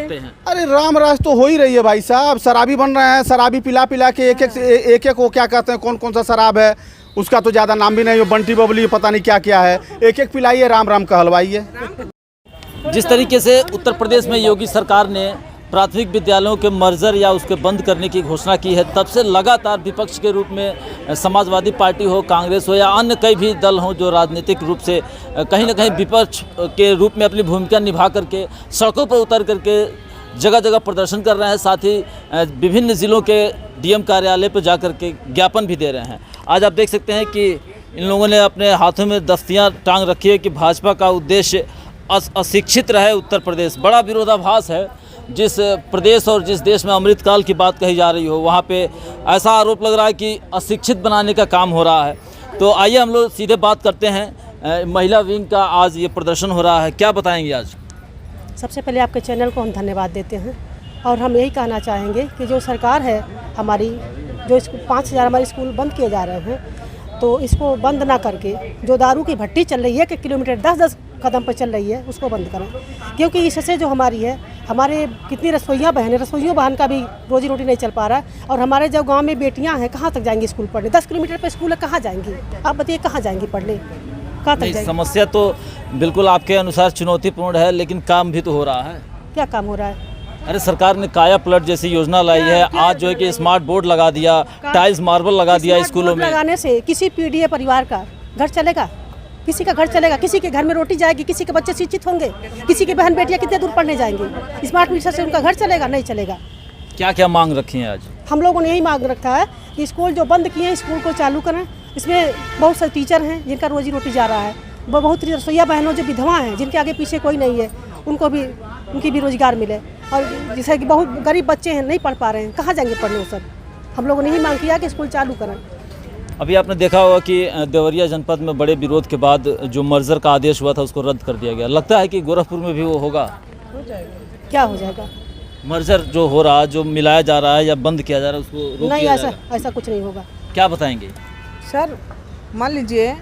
करते हैं। अरे राम राज तो हो ही रही है भाई साहब, शराबी बन रहे हैं, शराबी पिला पिला के एक एक वो क्या कहते हैं, कौन कौन सा शराब है उसका तो ज़्यादा नाम भी नहीं, बंटी बबली पता नहीं क्या क्या है, एक एक पिलाइए, राम राम कहलवाइए। जिस तरीके से उत्तर प्रदेश में योगी सरकार ने प्राथमिक विद्यालयों के मर्जर या उसके बंद करने की घोषणा की है, तब से लगातार विपक्ष के रूप में समाजवादी पार्टी हो, कांग्रेस हो या अन्य कई भी दल हों जो राजनीतिक रूप से कहीं ना कहीं विपक्ष के रूप में अपनी भूमिका निभा करके सड़कों पर उतर करके जगह जगह प्रदर्शन कर रहे हैं, साथ ही विभिन्न ज़िलों के डीएम कार्यालय पर जा कर के ज्ञापन भी दे रहे हैं। आज आप देख सकते हैं कि इन लोगों ने अपने हाथों में दस्तियाँ टांग रखी है कि भाजपा का उद्देश्य अशिक्षित रहे उत्तर प्रदेश। बड़ा विरोधाभास है, जिस प्रदेश और जिस देश में अमृतकाल की बात कही जा रही हो वहाँ पे ऐसा आरोप लग रहा है कि अशिक्षित बनाने का काम हो रहा है। तो आइए हम लोग सीधे बात करते हैं, महिला विंग का आज ये प्रदर्शन हो रहा है, क्या बताएंगे आज? सबसे पहले आपके चैनल को हम धन्यवाद देते हैं और हम यही कहना चाहेंगे कि जो सरकार है हमारी, जो 5000 हमारे स्कूल बंद किए जा रहे हैं, तो इसको बंद ना करके जो दारू की भट्टी चल रही है कि किलोमीटर 10-10 कदम पर चल रही है उसको बंद करें, क्योंकि इससे जो हमारी है, हमारे कितनी रसोइयाँ बहन है, रसोइयों बहन का भी रोजी रोटी नहीं चल पा रहा है। और हमारे जो गांव में बेटियां हैं कहाँ तक जाएंगी स्कूल पढ़ने, 10 किलोमीटर पे स्कूल है, कहाँ जाएंगी आप बताइए, कहाँ जाएंगी पढ़ने, कहाँ तक जाएंगी? समस्या तो बिल्कुल आपके अनुसार चुनौतीपूर्ण है, लेकिन काम भी तो हो रहा है। क्या काम हो रहा है? अरे सरकार ने काया पलट जैसी योजना लाई है, आज जो है कि स्मार्ट बोर्ड लगा दिया, टाइल्स मार्बल लगा दिया स्कूलों में। लगाने से किसी पीडीए परिवार का घर चलेगा? किसी का घर चलेगा? किसी के घर में रोटी जाएगी? किसी के बच्चे शिक्षित होंगे? किसी की बहन बेटियां कितने दूर पढ़ने जाएंगी? स्मार्ट मीटर से उनका घर चलेगा? नहीं चलेगा। क्या क्या मांग रखी है आज? हम लोगों ने यही मांग रखा है कि स्कूल जो बंद किए हैं स्कूल को चालू करें। इसमें बहुत सारे टीचर हैं जिनका रोजी रोटी जा रहा है, बहुत रसोइया बहनों जो विधवा हैं जिनके आगे पीछे कोई नहीं है, उनको भी, उनकी भी रोजगार मिले। और जैसे कि बहुत गरीब बच्चे हैं नहीं पढ़ पा रहे हैं, कहाँ जाएंगे पढ़ने वो सब? हम लोगों ने यही मांग किया कि स्कूल चालू करें। अभी आपने देखा होगा कि देवरिया जनपद में बड़े विरोध के बाद जो मर्जर का आदेश हुआ था उसको रद्द कर दिया गया। लगता है कि गोरखपुर में भी वो होगा? हो जाएगा। क्या हो जाएगा? मर्जर जो हो रहा है, जो मिलाया जा रहा है या बंद किया जा रहा है, उसको रोक नहीं, दिया जाएगा? ऐसा कुछ नहीं होगा। क्या बताएंगे सर? मान लीजिए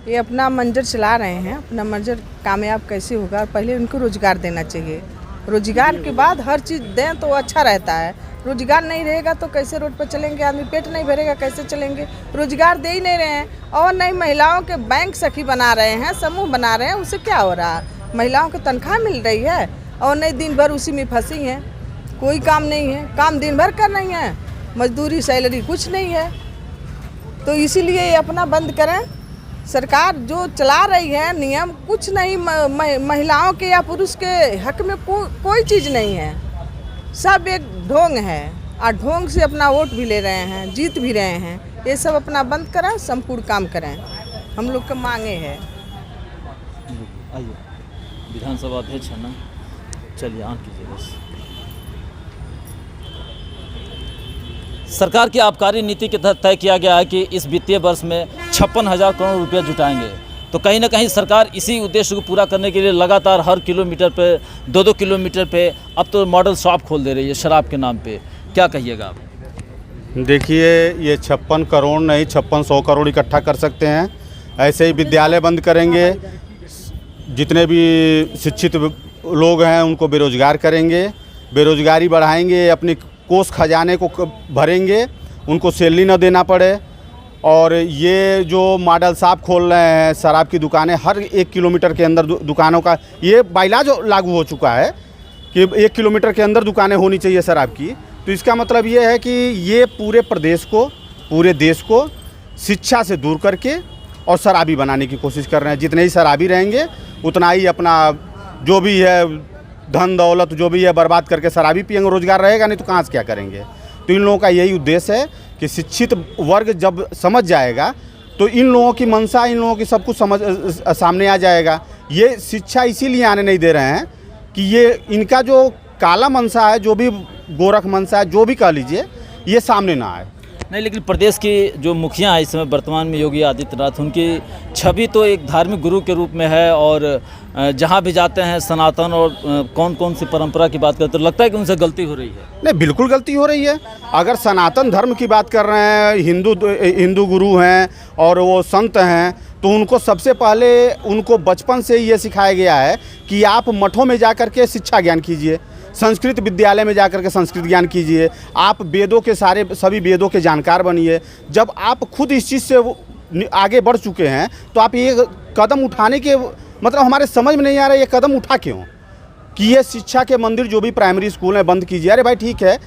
ये अपना मंजर चला रहे हैं, अपना मंजर कामयाब कैसे होगा? पहले उनको रोजगार देना चाहिए, रोजगार के बाद हर चीज़ दें तो अच्छा रहता है। रोजगार नहीं रहेगा तो कैसे रोड पर चलेंगे आदमी? पेट नहीं भरेगा कैसे चलेंगे? रोजगार दे ही नहीं रहे हैं। और नहीं महिलाओं के बैंक सखी बना रहे हैं, समूह बना रहे हैं, उससे क्या हो रहा है? महिलाओं को तनख्वाह मिल रही है और नहीं दिन भर उसी में फंसी हैं, कोई काम नहीं है, काम दिन भर कर रही हैं, मजदूरी सैलरी कुछ नहीं है। तो इसीलिए ये अपना बंद करें। सरकार जो चला रही है नियम कुछ नहीं, महिलाओं के या पुरुष के हक में कोई चीज़ नहीं है, सब एक ढोंग है और ढोंग से अपना वोट भी ले रहे हैं, जीत भी रहे हैं। ये सब अपना बंद करें, संपूर्ण काम करें, हम लोग का मांगे है। आइए विधानसभा अध्यक्ष है ना, चलिए ऑन कीजिए बस। सरकार की आबकारी नीति के तहत तय किया गया है कि इस वित्तीय वर्ष में 56,000 करोड़ रुपया जुटाएंगे। तो कहीं ना कहीं सरकार इसी उद्देश्य को पूरा करने के लिए लगातार हर किलोमीटर पे 2-2 किलोमीटर पे अब तो मॉडल शॉप खोल दे रही है शराब के नाम पे। क्या कहिएगा आप? देखिए, ये 56 करोड़ नहीं 5600 करोड़ इकट्ठा कर सकते हैं। ऐसे ही विद्यालय बंद करेंगे, जितने भी शिक्षित लोग हैं उनको बेरोजगार करेंगे, बेरोजगारी बढ़ाएंगे, अपनी कोष खजाने को भरेंगे, उनको सैलरी न देना पड़े। और ये जो मॉडल शॉप खोल रहे हैं, शराब की दुकानें हर 1 किलोमीटर के अंदर दुकानों का ये बाइला जो लागू हो चुका है कि 1 किलोमीटर के अंदर दुकानें होनी चाहिए शराब की। तो इसका मतलब ये है कि ये पूरे प्रदेश को, पूरे देश को शिक्षा से दूर करके और शराबी बनाने की कोशिश कर रहे हैं। जितने ही शराबी रहेंगे उतना ही अपना जो भी है धन दौलत जो भी है बर्बाद करके शराबी पिएंगे, रोजगार रहेगा नहीं तो कहाँ से क्या करेंगे। तो इन लोगों का यही उद्देश्य है कि शिक्षित वर्ग जब समझ जाएगा तो इन लोगों की मंशा, इन लोगों की सब कुछ समझ सामने आ जाएगा। ये शिक्षा इसीलिए आने नहीं दे रहे हैं कि ये इनका जो काला मंशा है, जो भी गोरख मंशा है, जो भी कह लीजिए, ये सामने ना आए। नहीं, लेकिन प्रदेश की जो मुखिया है इस समय वर्तमान में योगी आदित्यनाथ, उनकी छवि तो एक धार्मिक गुरु के रूप में है और जहाँ भी जाते हैं सनातन और कौन कौन सी परंपरा की बात करते, तो लगता है कि उनसे गलती हो रही है। नहीं, बिल्कुल गलती हो रही है। अगर सनातन धर्म की बात कर रहे हैं, हिंदू गुरु हैं और वो संत हैं, तो उनको सबसे पहले उनको बचपन से ही ये सिखाया गया है कि आप मठों में जा कर के शिक्षा ज्ञान कीजिए। संस्कृत विद्यालय में जाकर के संस्कृत ज्ञान कीजिए। आप वेदों के सभी वेदों के जानकार बनिए। जब आप खुद इस चीज़ से आगे बढ़ चुके हैं तो आप ये कदम उठाने के मतलब हमारे समझ में नहीं आ रहा है ये कदम उठा क्यों कि ये शिक्षा के मंदिर जो भी प्राइमरी स्कूल हैं बंद कीजिए। अरे भाई ठीक है,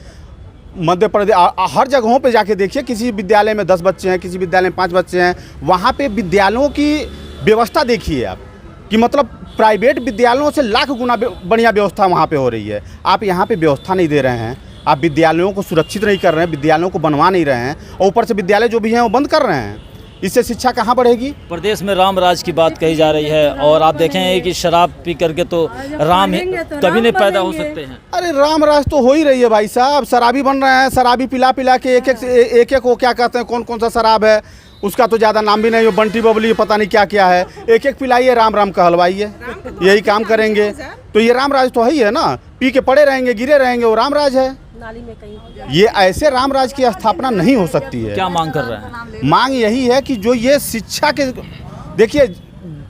मध्य प्रदेश हर जगहों पे जाके देखिए, किसी विद्यालय में 10 बच्चे हैं, किसी विद्यालय में 5 बच्चे हैं, वहाँ पे विद्यालयों की व्यवस्था देखिए आप कि मतलब प्राइवेट विद्यालयों से लाख गुना बढ़िया व्यवस्था वहाँ पे हो रही है। आप यहाँ पे व्यवस्था नहीं दे रहे हैं, आप विद्यालयों को सुरक्षित नहीं कर रहे हैं, विद्यालयों को बनवा नहीं रहे हैं और ऊपर से विद्यालय जो भी हैं वो बंद कर रहे हैं। इससे शिक्षा कहाँ बढ़ेगी? प्रदेश में राम राज की बात कही जा रही है और आप देखें कि शराब पी करके तो राम कभी नहीं पैदा हो सकते हैं। अरे राम राज तो हो ही रही है भाई साहब, शराबी बन रहे हैं, शराबी पिला पिला के एक वो क्या कहते हैं, कौन कौन सा शराब है उसका तो ज़्यादा नाम भी नहीं, बंटी बबली पता नहीं क्या क्या है, एक पिलाइए, राम राम कहलवाइए, यही काम करेंगे तो ये राम राज तो है ही है ना। पी के पड़े रहेंगे, गिरे रहेंगे, वो राम राज है। नाली में कहीं ये ऐसे राम राज की स्थापना नहीं हो सकती है। क्या मांग कर रहे हैं? मांग यही है कि जो ये शिक्षा के देखिए,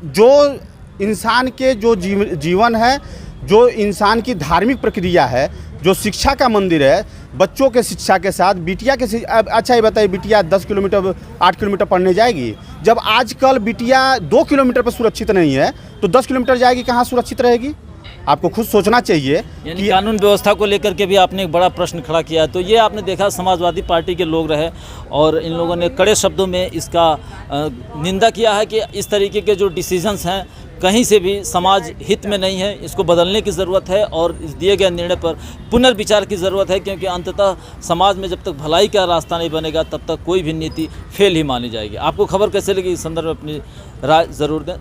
जो इंसान के जो जीवन है, जो इंसान की धार्मिक प्रक्रिया है, जो शिक्षा का मंदिर है, बच्चों के शिक्षा के साथ बिटिया के अच्छा ये बताइए, बिटिया 10 किलोमीटर 8 किलोमीटर पढ़ने जाएगी? जब आजकल बिटिया 2 किलोमीटर पर सुरक्षित नहीं है तो 10 किलोमीटर जाएगी, कहाँ सुरक्षित रहेगी? आपको खुद सोचना चाहिए कि कानून व्यवस्था को लेकर के भी आपने एक बड़ा प्रश्न खड़ा किया। तो ये आपने देखा समाजवादी पार्टी के लोग रहे और इन लोगों ने कड़े शब्दों में इसका निंदा किया है कि इस तरीके के जो डिसीजंस हैं कहीं से भी समाज हित में नहीं है, इसको बदलने की ज़रूरत है और इस दिए गए निर्णय पर पुनर्विचार की ज़रूरत है, क्योंकि अंततः समाज में जब तक भलाई का रास्ता नहीं बनेगा तब तक कोई भी नीति फेल ही मानी जाएगी। आपको खबर कैसे लगी, इस संदर्भ में अपनी राय ज़रूर दें।